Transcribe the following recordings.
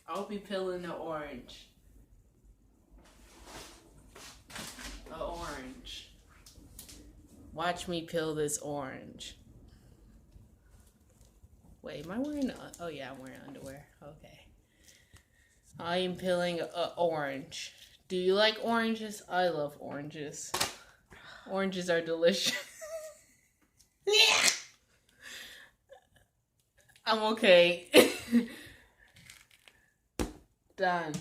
I'll be peeling the orange. The orange. Watch me peel this orange. Wait, am I wearing... Oh, yeah, I'm wearing underwear. Okay. I am peeling an orange. Do you like oranges? I love oranges. Oranges are delicious. I'm okay. Done.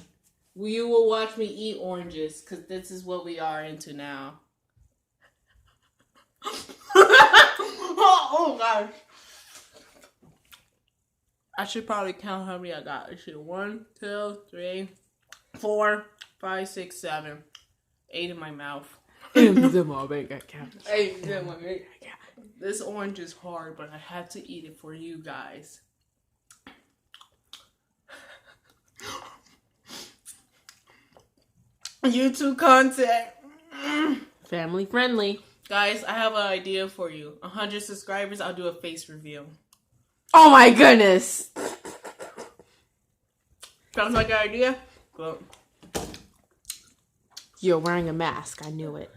You will watch me eat oranges, because this is what we are into now. Oh, gosh. I should probably count how many I got. I should 1, 2, 3, 4, 5, 6, 7, 8 in my mouth. 8 in my bank account. This orange is hard, but I had to eat it for you guys. YouTube content. Family friendly. Guys, I have an idea for you. 100 subscribers, I'll do a face review. Oh my goodness. Sounds like an idea? Well, you're wearing a mask. I knew it.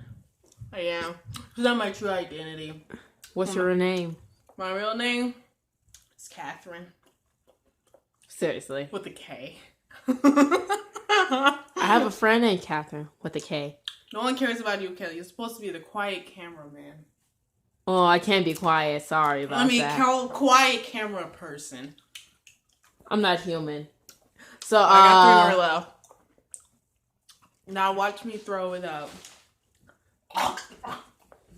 I am. It's not my true identity. What's your name? My real name is Catherine. Seriously. With a K. I have a friend named Catherine with a K. No one cares about you, Kelly. You're supposed to be the quiet cameraman. Oh, I can't be quiet. Sorry about that. Quiet camera person. I'm not human. So, I got 3 more left. Now watch me throw it up.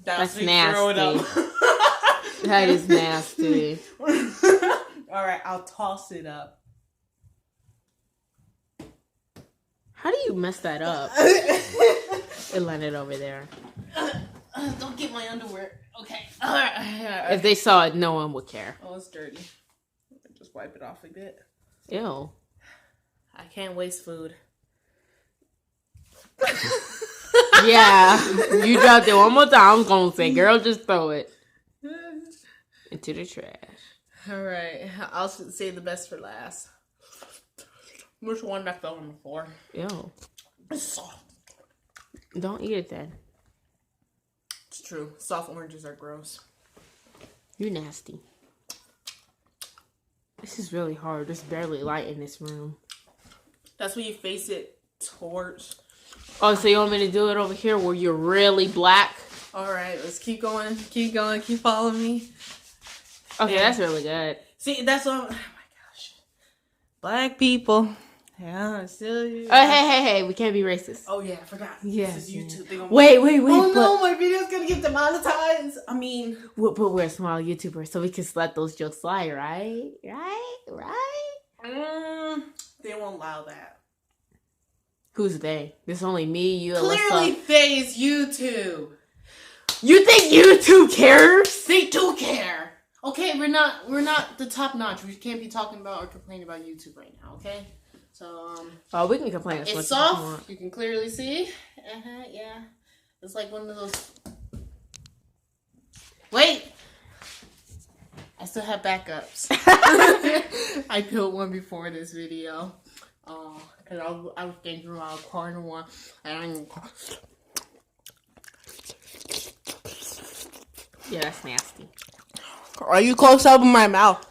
That's nasty. Throw it up. That is nasty. Alright, I'll toss it up. How do you mess that up? It landed over there. Don't get my underwear. Okay. Alright. If they saw it, no one would care. Oh, it's dirty. Just wipe it off a bit. Ew. I can't waste food. Yeah. You dropped it one more time, I'm gonna say, girl, just throw it into the trash. Alright. I'll save the best for last. Which one that fell on the floor? Ew. It's soft. Don't eat it then. It's true. Soft oranges are gross. You're nasty. This is really hard. There's barely light in this room. That's when you face it towards. Oh, so you want me to do it over here where you're really black? Alright, let's keep going. Keep going. Keep following me. Okay, that's really good. See, that's what I'm... Oh my gosh. Black people. Yeah, still. Hey, we can't be racist. Oh yeah, I forgot. Yeah. This is YouTube. Yeah. Wait. Oh no, my video's gonna get demonetized. I mean, but we're a small YouTuber, so we can let those jokes slide, right? They won't allow that. Who's they? There's only me, you, Clearly, Alyssa. they is YouTube. You think YouTube cares? They do care. Okay, we're not the top notch. We can't be talking about or complaining about YouTube right now. Okay. So, oh, we can complain as much it's as soft. we want. You can clearly see. Yeah. It's like one of those. Wait. I still have backups. I built one before this video. Cause I was thinking about a corner one, and yeah, that's nasty. Are you close up in my mouth?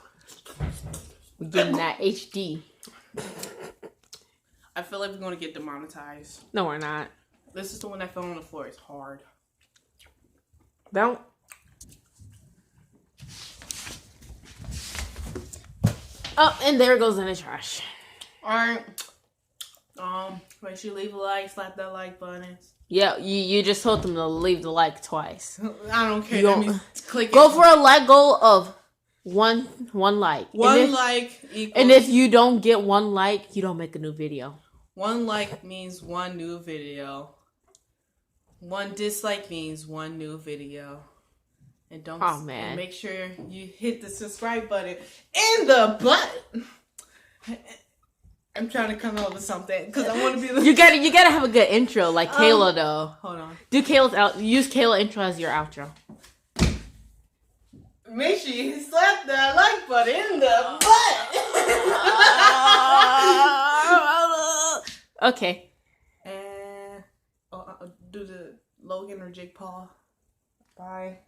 We're getting that HD. I feel like we're gonna get demonetized. No, we're not. This is the one that fell on the floor. It's hard. Don't. Oh, and there it goes in the trash. Alright. Make sure you leave a like, slap that like button. Yeah, you just told them to leave the like twice. I don't care. Click go for a let go of one like. One like equals. And if you don't get one like, you don't make a new video. 1 like means 1 new video. 1 dislike means 1 new video. And don't. Oh man! And make sure you hit the subscribe button in the butt. I'm trying to come up with something because I want to be. You gotta have a good intro like Kayla though. Hold on. Do Kayla's use Kayla intro as your outro. Make sure you slap that like button in the butt. Okay. And do the Logan or Jake Paul. Bye.